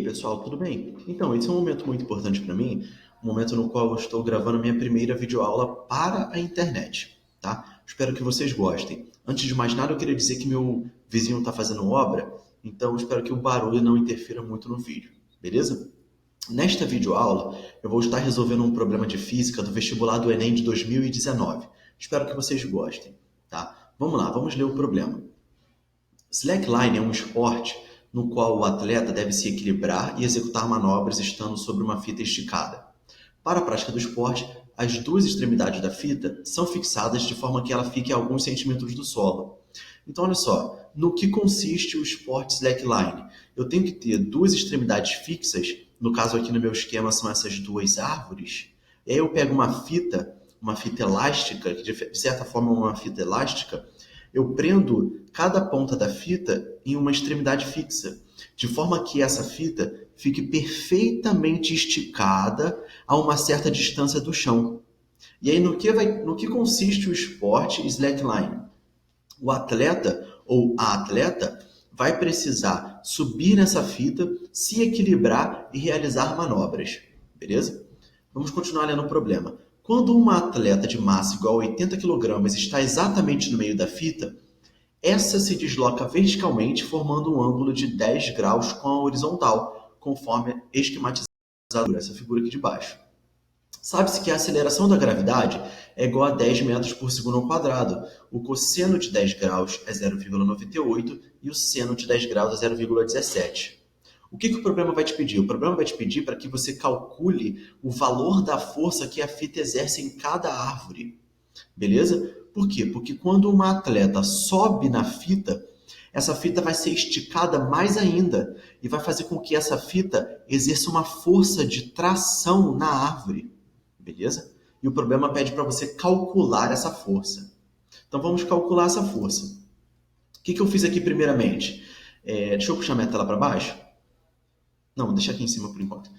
aí, pessoal, tudo bem? Então, esse é um momento muito importante para mim, um momento no qual eu estou gravando a minha primeira videoaula para a internet, tá? Espero que vocês gostem. Antes de mais nada, eu queria dizer que meu vizinho está fazendo obra, então espero que o barulho não interfira muito no vídeo, beleza? Nesta videoaula, eu vou estar resolvendo um problema de física do vestibular do Enem de 2019. Espero que vocês gostem, tá? Vamos lá, vamos ler o problema. Slackline é um esporte no qual o atleta deve se equilibrar e executar manobras estando sobre uma fita esticada. Para a prática do esporte, as duas extremidades da fita são fixadas de forma que ela fique a alguns centímetros do solo. Então, olha só, no que consiste o esporte slackline? Eu tenho que ter duas extremidades fixas, no caso aqui no meu esquema são essas duas árvores, e aí eu pego uma fita elástica, que de certa forma é uma fita elástica, eu prendo cada ponta da fita em uma extremidade fixa, de forma que essa fita fique perfeitamente esticada a uma certa distância do chão. E aí, no que consiste o esporte slackline? O atleta ou a atleta vai precisar subir nessa fita, se equilibrar e realizar manobras. Beleza? Vamos continuar lendo o problema. Quando uma atleta de massa igual a 80 kg está exatamente no meio da fita, essa se desloca verticalmente, formando um ângulo de 10 graus com a horizontal, conforme esquematizado nessa figura aqui de baixo. Sabe-se que a aceleração da gravidade é igual a 10 metros por segundo ao quadrado. O cosseno de 10 graus é 0,98 e o seno de 10 graus é 0,17. O que o problema vai te pedir? O problema vai te pedir para que você calcule o valor da força que a fita exerce em cada árvore. Beleza? Por quê? Porque quando uma atleta sobe na fita, essa fita vai ser esticada mais ainda e vai fazer com que essa fita exerça uma força de tração na árvore. Beleza? E o problema pede para você calcular essa força. Então vamos calcular essa força. O que eu fiz aqui primeiramente? Deixa eu puxar minha tela para baixo. Não, vou deixar aqui em cima por enquanto.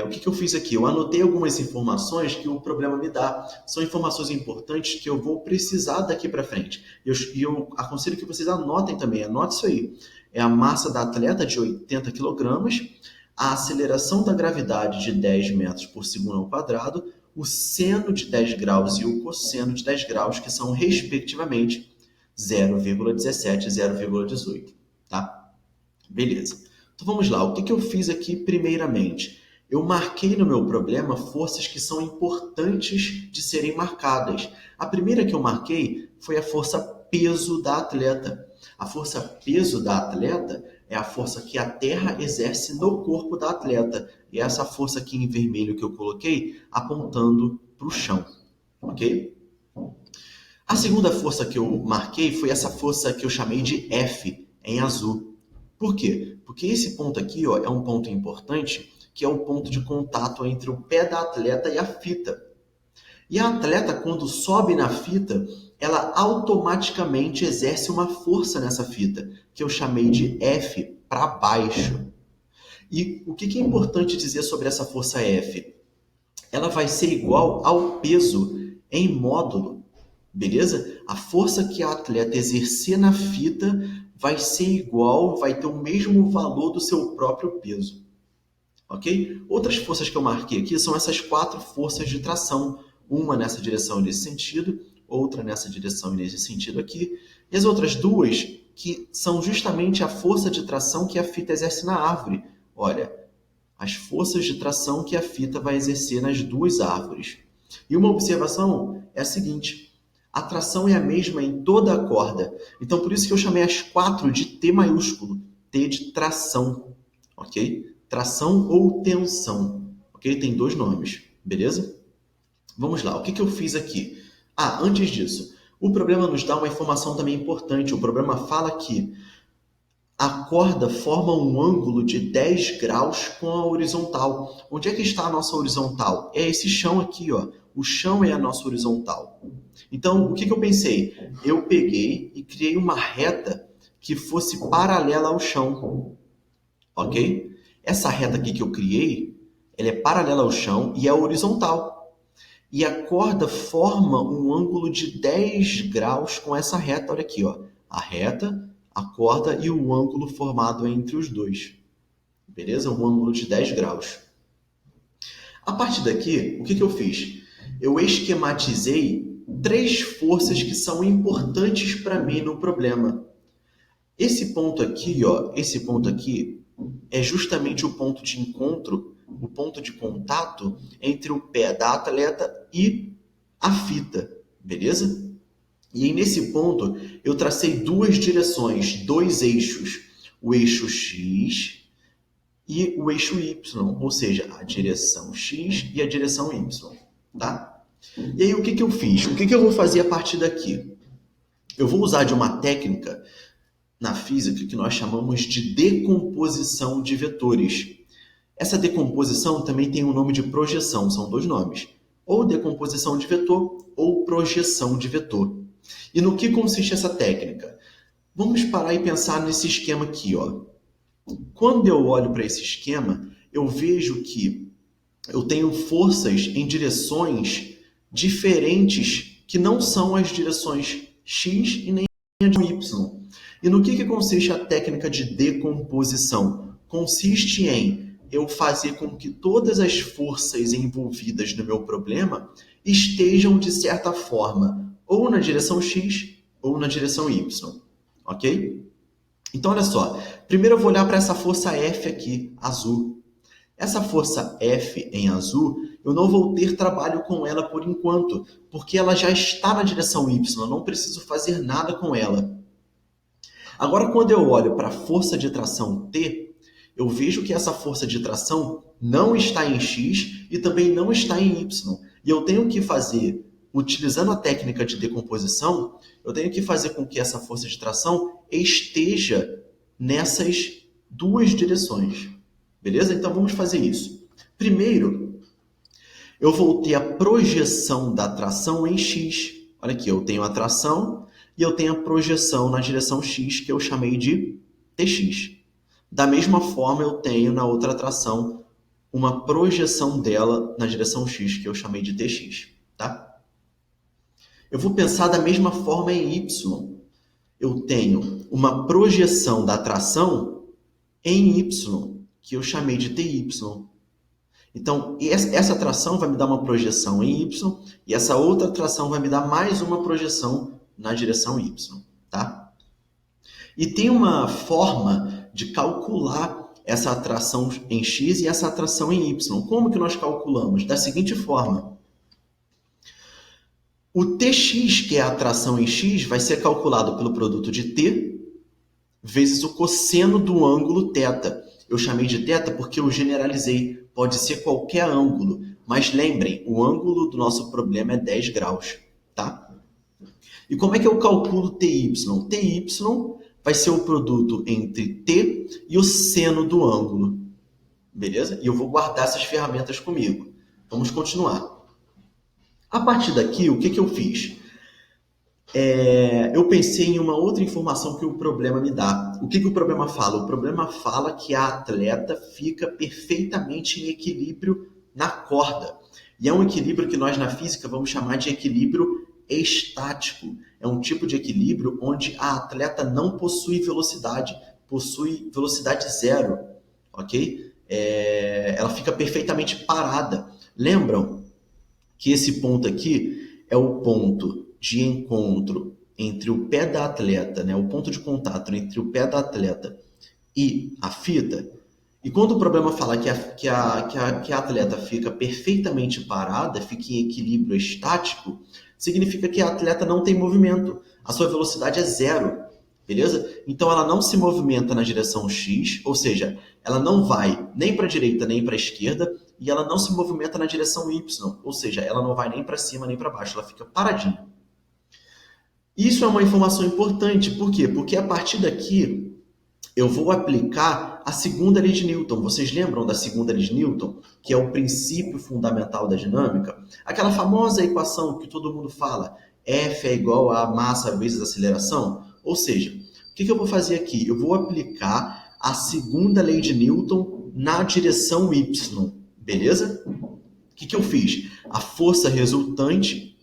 O que eu fiz aqui? Eu anotei algumas informações que o problema me dá. São informações importantes que eu vou precisar daqui para frente. E eu aconselho que vocês anotem também. Anote isso aí. É a massa da atleta de 80 kg, a aceleração da gravidade de 10 metros por segundo ao quadrado, o seno de 10 graus e o cosseno de 10 graus, que são, respectivamente, 0,17 e 0,18. Tá? Beleza. Então vamos lá, o que eu fiz aqui primeiramente? Eu marquei no meu problema forças que são importantes de serem marcadas. A primeira que eu marquei foi a força peso da atleta. A força peso da atleta é a força que a Terra exerce no corpo da atleta. E é essa força aqui em vermelho que eu coloquei apontando para o chão. Ok? A segunda força que eu marquei foi essa força que eu chamei de F, em azul. Por quê? Porque esse ponto aqui é um ponto importante, que é o ponto de contato entre o pé da atleta e a fita. E a atleta, quando sobe na fita, ela automaticamente exerce uma força nessa fita, que eu chamei de F para baixo. E o que é importante dizer sobre essa força F? Ela vai ser igual ao peso em módulo, beleza? A força que a atleta exercer na fita vai ser igual, vai ter o mesmo valor do seu próprio peso, ok? Outras forças que eu marquei aqui são essas 4 forças de tração, uma nessa direção e nesse sentido, outra nessa direção e nesse sentido aqui, e as outras duas que são justamente a força de tração que a fita exerce na árvore. Olha, as forças de tração que a fita vai exercer nas duas árvores. E uma observação é a seguinte: a tração é a mesma em toda a corda. Então, por isso que eu chamei as 4 de T maiúsculo. T de tração, ok? Tração ou tensão, ok? Tem 2 nomes, beleza? Vamos lá, o que eu fiz aqui? Antes disso, o problema nos dá uma informação também importante. O problema fala que a corda forma um ângulo de 10 graus com a horizontal. Onde é que está a nossa horizontal? É esse chão aqui, ó. O chão é a nossa horizontal. Então, o que eu pensei? Eu peguei e criei uma reta que fosse paralela ao chão, ok? Essa reta aqui que eu criei, ela é paralela ao chão e é horizontal. E a corda forma um ângulo de 10 graus com essa reta, olha aqui, ó. A reta, a corda e o ângulo formado entre os dois. beleza? Um ângulo de 10 graus. A partir daqui, o que eu fiz? Eu esquematizei 3 forças que são importantes para mim no problema. Esse ponto aqui, ó, esse ponto aqui é justamente o ponto de encontro, o ponto de contato entre o pé da atleta e a fita, beleza? E aí, nesse ponto, eu tracei 2 direções, 2 eixos, o eixo X e o eixo Y, ou seja, a direção X e a direção Y, tá? E aí, o que eu fiz? O que eu vou fazer a partir daqui? Eu vou usar de uma técnica na física que nós chamamos de decomposição de vetores. Essa decomposição também tem o nome de projeção, são 2 nomes. Ou decomposição de vetor ou projeção de vetor. E no que consiste essa técnica? Vamos parar e pensar nesse esquema aqui, ó. Quando eu olho para esse esquema, eu vejo que eu tenho forças em direções diferentes que não são as direções X e nem a Y. E no que consiste a técnica de decomposição? Consiste em eu fazer com que todas as forças envolvidas no meu problema estejam, de certa forma, ou na direção X ou na direção Y. Ok? Então, olha só. Primeiro eu vou olhar para essa força F aqui, azul. Essa força F em azul, eu não vou ter trabalho com ela por enquanto, porque ela já está na direção Y, eu não preciso fazer nada com ela. Agora, quando eu olho para a força de tração T, eu vejo que essa força de tração não está em X e também não está em Y. E eu tenho que fazer, utilizando a técnica de decomposição, eu tenho que fazer com que essa força de tração esteja nessas 2 direções. Beleza? Então vamos fazer isso. Primeiro, eu vou ter a projeção da tração em X. Olha aqui, eu tenho a tração e eu tenho a projeção na direção X, que eu chamei de TX. Da mesma forma, eu tenho na outra tração uma projeção dela na direção X, que eu chamei de TX. Tá? Eu vou pensar da mesma forma em Y. Eu tenho uma projeção da tração em Y, que eu chamei de TY. Então, essa tração vai me dar uma projeção em Y e essa outra tração vai me dar mais uma projeção na direção Y, tá? E tem uma forma de calcular essa atração em X e essa atração em Y. Como que nós calculamos? Da seguinte forma. O TX, que é a atração em X, vai ser calculado pelo produto de T vezes o cosseno do ângulo θ. Eu chamei de θ porque eu generalizei. Pode ser qualquer ângulo, mas lembrem, o ângulo do nosso problema é 10 graus, tá? E como é que eu calculo TY? TY vai ser o produto entre T e o seno do ângulo, beleza? E eu vou guardar essas ferramentas comigo. Vamos continuar. A partir daqui, o que eu fiz? Eu pensei em uma outra informação que o problema me dá. O que o problema fala? O problema fala que a atleta fica perfeitamente em equilíbrio na corda. E é um equilíbrio que nós na física vamos chamar de equilíbrio estático. É um tipo de equilíbrio onde a atleta não possui velocidade zero, ok? Ela fica perfeitamente parada. Lembram que esse ponto aqui é o ponto de encontro entre o pé da atleta, né? O ponto de contato entre o pé da atleta e a fita. E quando o problema fala que a atleta fica perfeitamente parada, fica em equilíbrio estático, significa que a atleta não tem movimento. A sua velocidade é zero, beleza? Então ela não se movimenta na direção X, ou seja, ela não vai nem para a direita nem para a esquerda, e ela não se movimenta na direção Y, ou seja, ela não vai nem para cima nem para baixo, ela fica paradinha. Isso é uma informação importante, por quê? Porque a partir daqui eu vou aplicar a segunda lei de Newton. Vocês lembram da segunda lei de Newton, que é o princípio fundamental da dinâmica? Aquela famosa equação que todo mundo fala, F é igual a massa vezes aceleração? Ou seja, o que eu vou fazer aqui? Eu vou aplicar a segunda lei de Newton na direção Y, beleza? O que eu fiz? A força resultante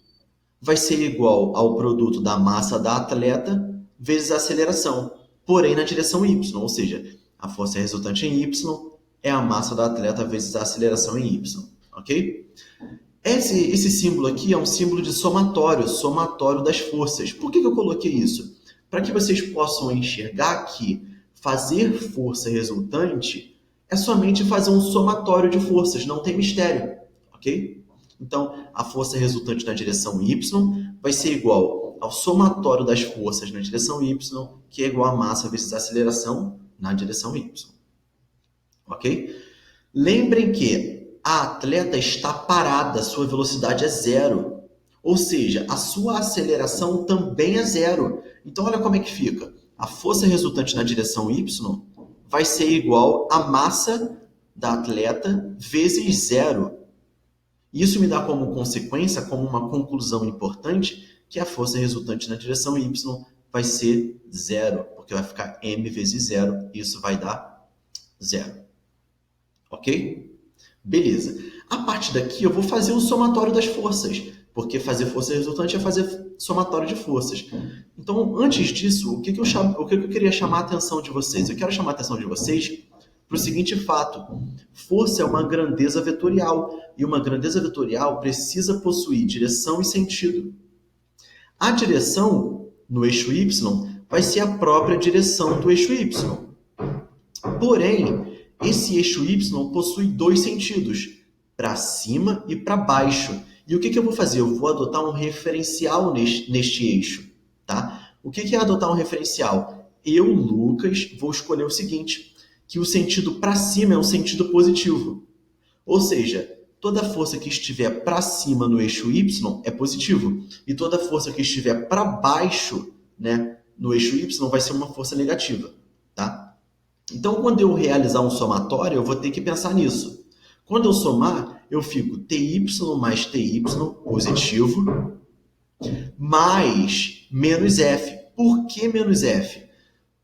vai ser igual ao produto da massa da atleta vezes a aceleração, porém na direção Y, ou seja, a força resultante em Y é a massa do atleta vezes a aceleração em y, ok? Esse símbolo aqui é um símbolo de somatório das forças. Por que eu coloquei isso? Para que vocês possam enxergar que fazer força resultante é somente fazer um somatório de forças, não tem mistério, ok? Então, a força resultante na direção y vai ser igual ao somatório das forças na direção y, que é igual a massa vezes a aceleração na direção y, ok? Lembrem que a atleta está parada, sua velocidade é zero. Ou seja, a sua aceleração também é zero. Então, olha como é que fica. A força resultante na direção y vai ser igual à massa da atleta vezes zero. Isso me dá como consequência, como uma conclusão importante, que a força resultante na direção y vai ser zero, porque vai ficar m vezes zero, e isso vai dar zero. Ok? Beleza. A partir daqui eu vou fazer o somatório das forças, porque fazer força resultante é fazer somatório de forças. Então, antes disso, o que eu queria chamar a atenção de vocês? Eu quero chamar a atenção de vocês para o seguinte fato. Força é uma grandeza vetorial, e uma grandeza vetorial precisa possuir direção e sentido. A direção no eixo y vai ser a própria direção do eixo y. Porém, esse eixo y possui dois sentidos, para cima e para baixo. E o que eu vou fazer? Eu vou adotar um referencial neste eixo. Tá? O que é adotar um referencial? Eu, Lucas, vou escolher o seguinte, que o sentido para cima é um sentido positivo. Ou seja, toda força que estiver para cima no eixo y é positivo. E toda força que estiver para baixo, né, no eixo y vai ser uma força negativa. Tá? Então, quando eu realizar um somatório, eu vou ter que pensar nisso. Quando eu somar, eu fico ty mais ty positivo, mais menos F. Por que menos F?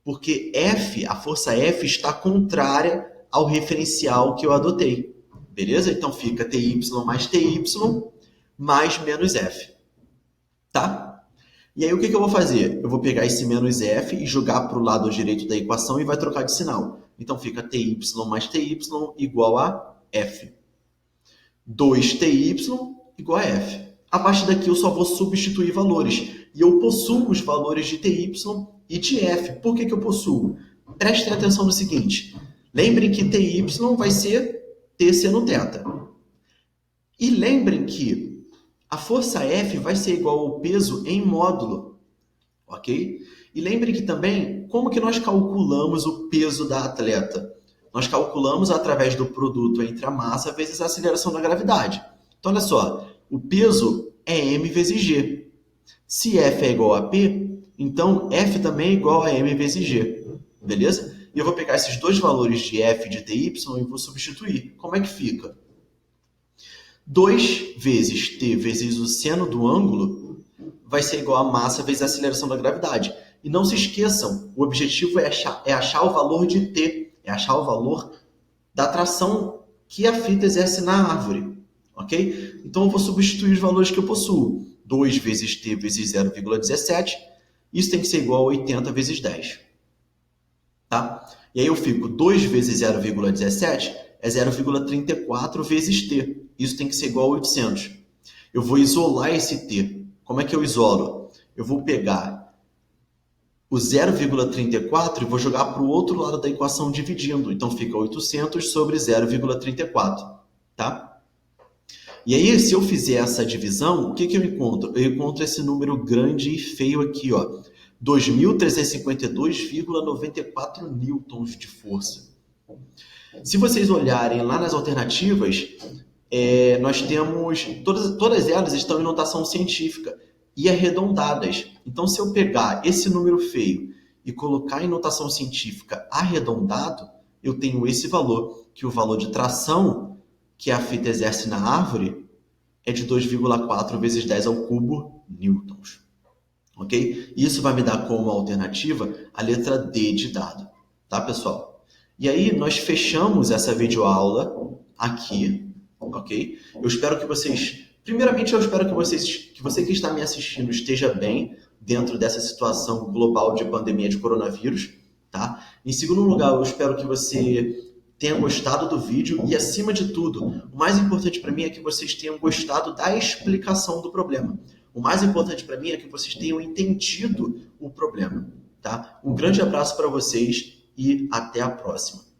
Porque F, a força F, está contrária ao referencial que eu adotei. Beleza? Então fica ty mais ty mais menos F. Tá? E aí o que eu vou fazer? Eu vou pegar esse menos F e jogar para o lado direito da equação e vai trocar de sinal. Então fica ty mais ty igual a F. 2ty igual a F. A partir daqui eu só vou substituir valores. E eu possuo os valores de ty e de F. Por que eu possuo? Prestem atenção no seguinte. Lembrem que ty vai ser T seno θ. E lembrem que a força F vai ser igual ao peso em módulo. Ok? E lembrem que também, como que nós calculamos o peso da atleta? Nós calculamos através do produto entre a massa vezes a aceleração da gravidade. Então, olha só, o peso é m vezes g. Se F é igual a P, então F também é igual a m vezes g. Beleza? E eu vou pegar esses dois valores de F e de Ty e vou substituir. Como é que fica? 2 vezes T vezes o seno do ângulo vai ser igual a massa vezes a aceleração da gravidade. E não se esqueçam, o objetivo é achar o valor de T, é achar o valor da tração que a fita exerce na árvore. Ok? Então eu vou substituir os valores que eu possuo. 2 vezes T vezes 0,17, isso tem que ser igual a 80 vezes 10. Tá? E aí eu fico 2 vezes 0,17 é 0,34 vezes T. Isso tem que ser igual a 800. Eu vou isolar esse T. Como é que eu isolo? Eu vou pegar o 0,34 e vou jogar para o outro lado da equação dividindo. Então fica 800 sobre 0,34. Tá? E aí, se eu fizer essa divisão, o que eu encontro? Eu encontro esse número grande e feio aqui, ó. 2.352,94 newtons de força. Se vocês olharem lá nas alternativas, nós temos... Todas elas estão em notação científica e arredondadas. Então, se eu pegar esse número feio e colocar em notação científica arredondado, eu tenho esse valor, que o valor de tração que a fita exerce na árvore é de 2,4 vezes 10 ao cubo newtons. Ok? Isso vai me dar como alternativa a letra D de dado. Tá, pessoal? E aí, nós fechamos essa videoaula aqui. Ok? Eu espero que vocês... Primeiramente, eu espero que você que está me assistindo esteja bem dentro dessa situação global de pandemia de coronavírus. Tá? Em segundo lugar, eu espero que você tenha gostado do vídeo e, acima de tudo, o mais importante para mim é que vocês tenham gostado da explicação do problema. O mais importante para mim é que vocês tenham entendido o problema, tá? Um grande abraço para vocês e até a próxima.